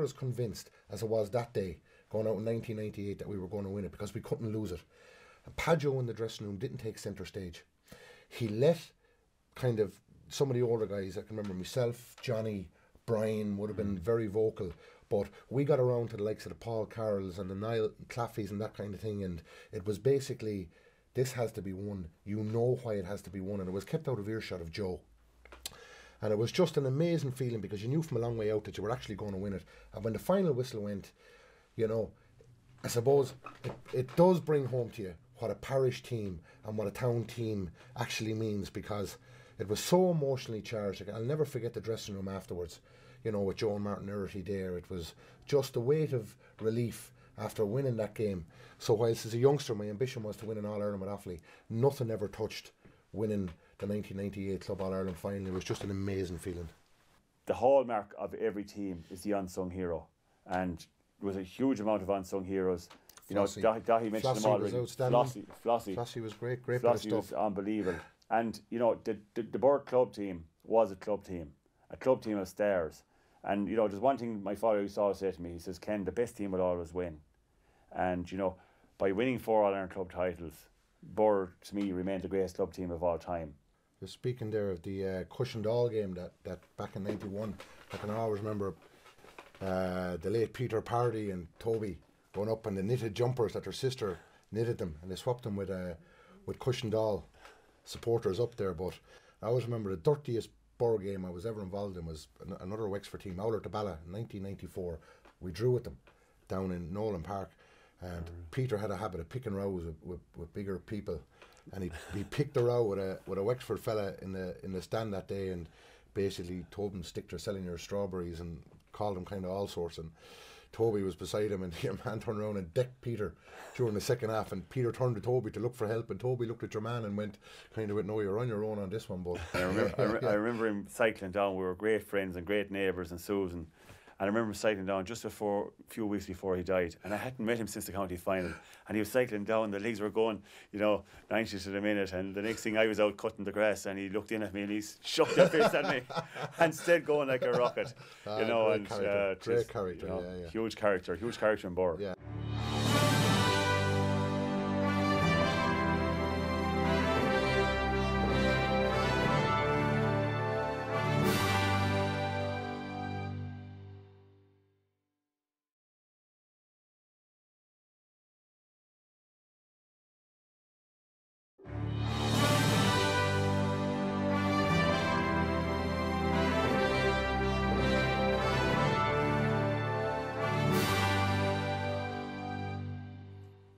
as convinced as I was that day, going out in 1998, that we were going to win it because we couldn't lose it. And Padjo in the dressing room didn't take centre stage. He let kind of some of the older guys, I can remember myself, Johnny, Brian would have been very vocal, but we got around to the likes of the Paul Carrolls and the Niall Claffeys and that kind of thing, and it was basically, this has to be won. You know why it has to be won, and it was kept out of earshot of Joe. And it was just an amazing feeling because you knew from a long way out that you were actually going to win it. And when the final whistle went, you know, I suppose it does bring home to you what a parish team and what a town team actually means, because it was so emotionally charged. I'll never forget the dressing room afterwards, you know, with Joe and Martin Doherty there. It was just the weight of relief after winning that game. So whilst as a youngster my ambition was to win an All-Ireland with Offaly, nothing ever touched winning the 1998 Club All-Ireland final. It was just an amazing feeling. The hallmark of every team is the unsung hero, and there was a huge amount of unsung heroes. You know, Dahi mentioned them already. Flossie was great bit of stuff. Was unbelievable. And, you know, the Birr club team was a club team of stars. And, you know, there's one thing my father used to always say to me. He says, Ken, the best team will always win. And, you know, by winning 4 All-Ireland club titles, Birr, to me, remained the greatest club team of all time. You're speaking there of the Cushendall game that back in 91. I can always remember the late Peter Pardy and Toby going up and the knitted jumpers that their sister knitted them, and they swapped them with Cushendall supporters up there. But I always remember the dirtiest Birr game I was ever involved in was another Wexford team, Owler to Balla, in 1994. We drew with them down in Nolan Park, and Peter had a habit of picking rows with bigger people, and he picked a row with a Wexford fella in the stand that day, and basically told him, stick to selling your strawberries, and called him kind of all sorts. And Toby was beside him, and the man turned around and decked Peter during the second half, and Peter turned to Toby to look for help, and Toby looked at your man and went, no, you're on your own on this one. But I remember him cycling down. We were great friends and great neighbours, and Susan. And I remember him cycling down just a few weeks before he died, and I hadn't met him since the county final. And he was cycling down, the legs were going, 90 to the minute, and the next thing I was out cutting the grass, and he looked in at me and he shook the face at me, and still going like a rocket. Great character, huge character in Birr. Yeah.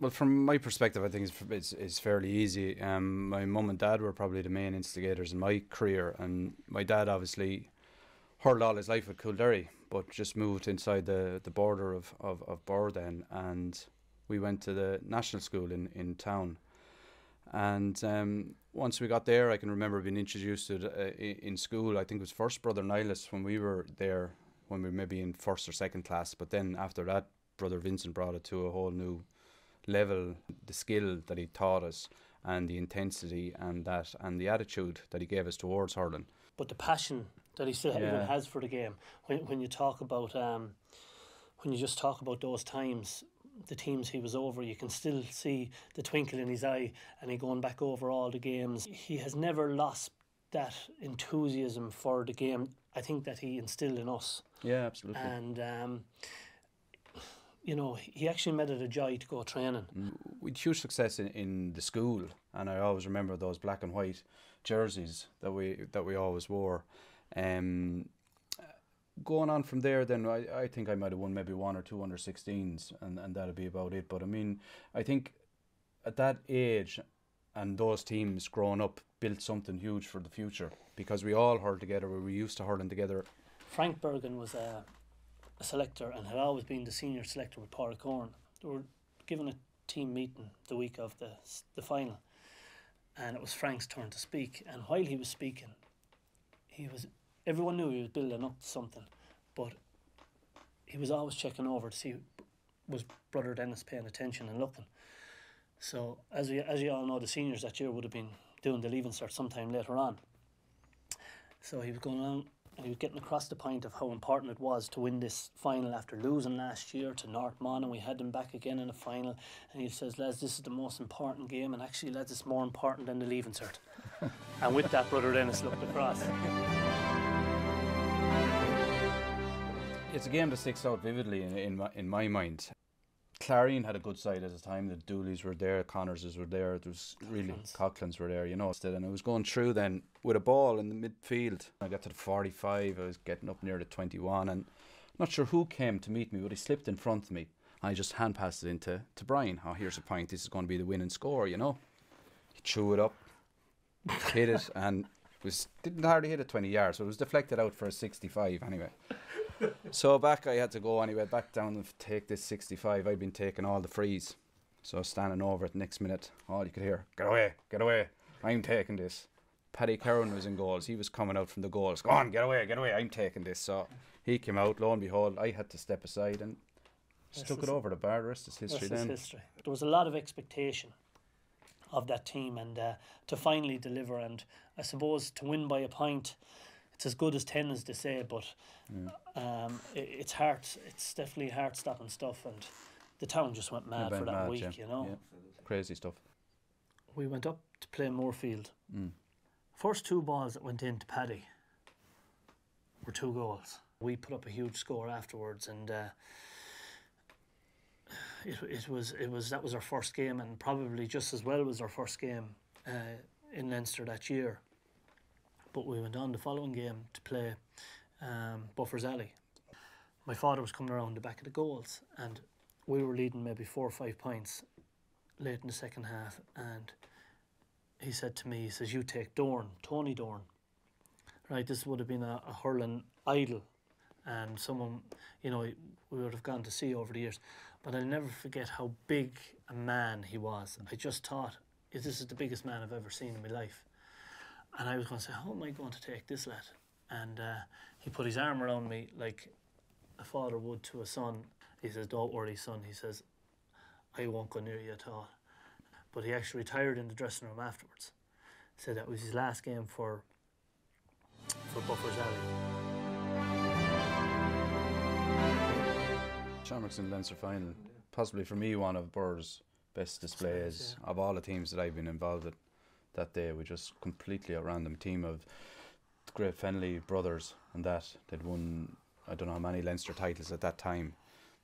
Well, from my perspective, I think it's fairly easy. My mum and dad were probably the main instigators in my career, and my dad obviously hurled all his life at Coolderry, but just moved inside the border of Birr then, and we went to the national school in town. And once we got there, I can remember being introduced to it in school. I think it was first Brother Nihilus when we were there, when we were maybe in first or second class, but then after that, Brother Vincent brought it to a whole new level. The skill that he taught us, and the intensity, and the attitude that he gave us towards hurling. But the passion that he still even has for the game. When you talk about when you just talk about those times, the teams he was over, you can still see the twinkle in his eye, and he going back over all the games. He has never lost that enthusiasm for the game, I think, that he instilled in us. Yeah, absolutely. And he actually made it a joy to go training. We had huge success in the school, and I always remember those black and white jerseys that we always wore. Going on from there, then I think I might have won maybe 1 or 2 under-16s, and that'd be about it. But I mean, I think at that age and those teams growing up built something huge for the future, because we all hurled together. We were used to hurling together. Frank Bergen was a selector and had always been the senior selector with Porricorn. They were given a team meeting the week of the final, and it was Frank's turn to speak. And while he was speaking, everyone knew he was building up to something, but he was always checking over to see was Brother Dennis paying attention and looking. So as you all know, the seniors that year would have been doing the leaving cert sometime later on. So he was going along And he was getting across the point of how important it was to win this final after losing last year to Northmont, and we had them back again in the final. And he says, lads, this is the most important game, and actually, lads, it's more important than the Leaving Cert. And with that, Brother Dennis looked across. It's a game that sticks out vividly in my mind. Clarion had a good side at the time. The Dooleys were there, Connorses were there. There was really Coughlin's were there, you know. And I was going through then with a ball in the midfield. I got to the 45. I was getting up near the 21, and not sure who came to meet me, but he slipped in front of me. I just hand passed it into Brian. Oh, here's a point. This is going to be the winning score, you know. He threw it up, hit it, and didn't hardly hit it 20 yards, so it was deflected out for a 65 anyway. So back I had to go anyway, back down and take this 65. I'd been taking all the frees. So I was standing over it next minute. All you could hear, get away, I'm taking this. Paddy Cowan was in goals. He was coming out from the goals. Go on, get away, I'm taking this. So he came out, lo and behold, I had to step aside and stuck it over the bar. The rest is history then. History. There was a lot of expectation of that team, and to finally deliver, and I suppose to win by a point, it's as good as 10, as they say, but it's heart. It's definitely heart-stopping stuff, and the town just went mad for that week, you know. Yeah. Crazy stuff. We went up to play Moorfield. First 2 balls that went into Paddy were 2 goals. We put up a huge score afterwards, and that was our first game, and probably just as well was our first game in Leinster that year. But we went on the following game to play Buffer's Alley. My father was coming around the back of the goals, and we were leading maybe 4 or 5 points late in the second half, and he said to me, he says, you take Tony Dorn. Right, this would have been a hurling idol, and someone, you know, we would have gone to see over the years. But I'll never forget how big a man he was. I just thought, this is the biggest man I've ever seen in my life. And I was going to say, how am I going to take this lad? And he put his arm around me like a father would to a son. He says, don't worry, son. He says, I won't go near you at all. But he actually retired in the dressing room afterwards. Said that was his last game for Buffer's Alley. Shamrock's in Leinster final. Possibly for me one of Birr's best displays of all the teams that I've been involved with. That day we just completely outran them. Team of the great Fennelly brothers, and that they'd won I don't know how many Leinster titles at that time,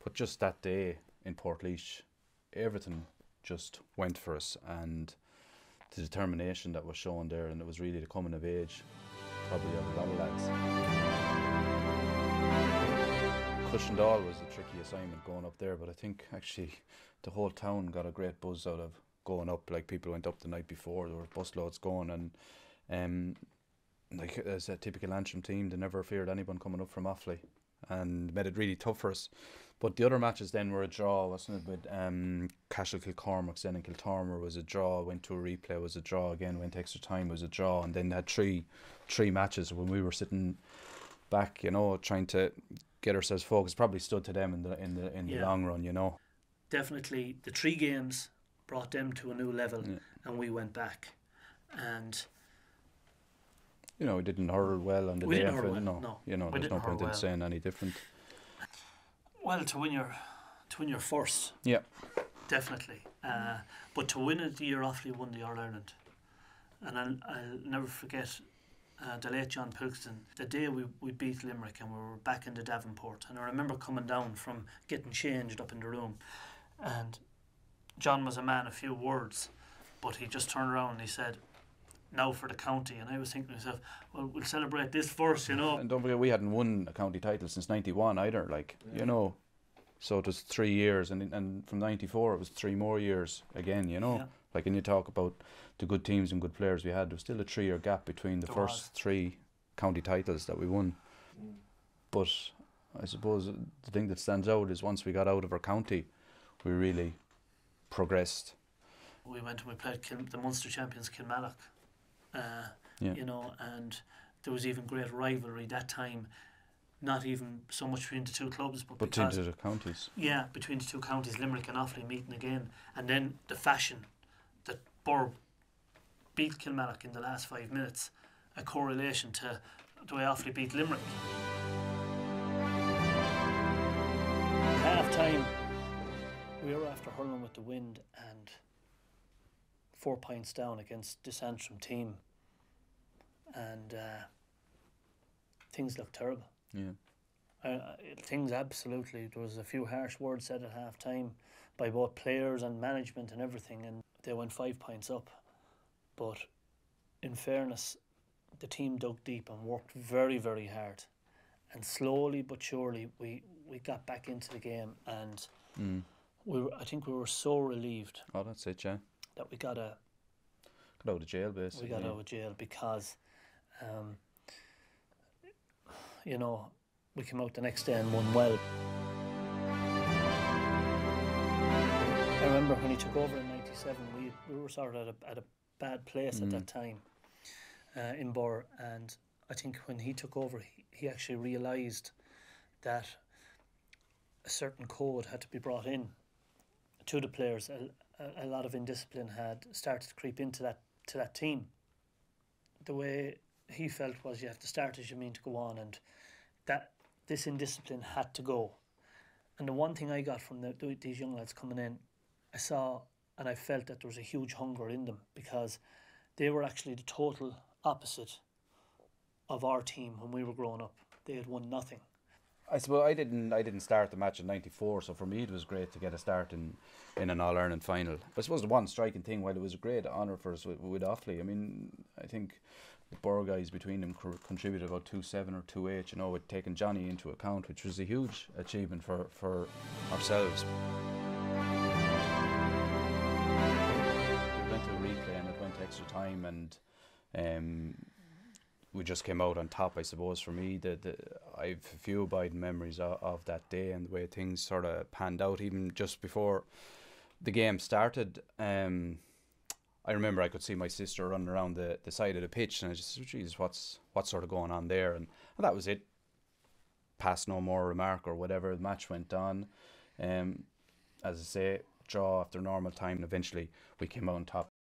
but just that day in Portlaoise everything just went for us, and the determination that was shown there, and it was really the coming of age probably of a lot of lads. Cushendall was a tricky assignment going up there, but I think actually the whole town got a great buzz out of going up. Like, people went up the night before, there were busloads going, and like as a typical Antrim team, they never feared anyone coming up from Offaly, and made it really tough for us. But the other matches then were a draw, wasn't it? With Cashel Kilcormac, then in Kiltormer was a draw, went to a replay, was a draw again, went extra time, was a draw, and then had three matches when we were sitting back, you know, trying to get ourselves focused. Probably stood to them in the long run, you know. Definitely, the 3 games brought them to a new level, and we went back, and you know, we didn't hurl well on the day after. No, you know, there's no point in saying any different. Well, to win your first, definitely. But to win it the year after you won the All Ireland, and I'll never forget the late John Pilkington. The day we beat Limerick and we were back in the Davenport, and I remember coming down from getting changed up in the room, and John was a man of few words, but he just turned around and he said, now for the county. And I was thinking to myself, well, we'll celebrate this first, you know. And don't forget, we hadn't won a county title since 91 either, like, you know. So it was 3 years, and from 94 it was 3 more years again, you know. Like, when you talk about the good teams and good players we had, there was still a 3-year gap between the first 3 county titles that we won. But I suppose the thing that stands out is once we got out of our county, we really progressed. We went and we played the Munster champions Kilmallock. You know, and there was even great rivalry that time, not even so much between the 2 clubs, but between the 2 counties. Yeah, between the 2 counties, Limerick and Offaly meeting again, and then the fashion that Birr beat Kilmallock in the last 5 minutes, a correlation to the way Offaly beat Limerick. Half time, we were after hurling with the wind and 4 points down against this Antrim team, and things looked terrible. Yeah. Things absolutely. There was a few harsh words said at half time by both players and management and everything, and they went 5 points up. But in fairness, the team dug deep and worked very, very hard, and slowly but surely we got back into the game, and I think we were so relieved. Oh, that's it, yeah. That we got out of jail, basically. We got out of jail because, you know, we came out the next day and won well. I remember when he took over in '97, we were sort of at a bad place at that time in Birr, and I think when he took over, he actually realised that a certain code had to be brought in to the players. A lot of indiscipline had started to creep into that team. The way he felt was, you have to start as you mean to go on, and that this indiscipline had to go. And the one thing I got from these young lads coming in, I saw and I felt that there was a huge hunger in them, because they were actually the total opposite of our team when we were growing up. They had won nothing. I suppose I didn't start the match in '94, so for me it was great to get a start in an All-Ireland final. I suppose the one striking thing, while it was a great honour for us with Offaly, I mean, I think the Birr guys between them contributed about 2-7 or 2-8, you know, with taking Johnny into account, which was a huge achievement for ourselves. It went to a replay and it went to extra time, and we just came out on top, I suppose. For me, I've a few abiding memories of that day and the way things sort of panned out. Even just before the game started, I remember I could see my sister running around the side of the pitch, and I just said, "Geez, what's sort of going on there?" And that was it. Pass no more remark or whatever. The match went on. As I say, draw after normal time, and eventually we came out on top.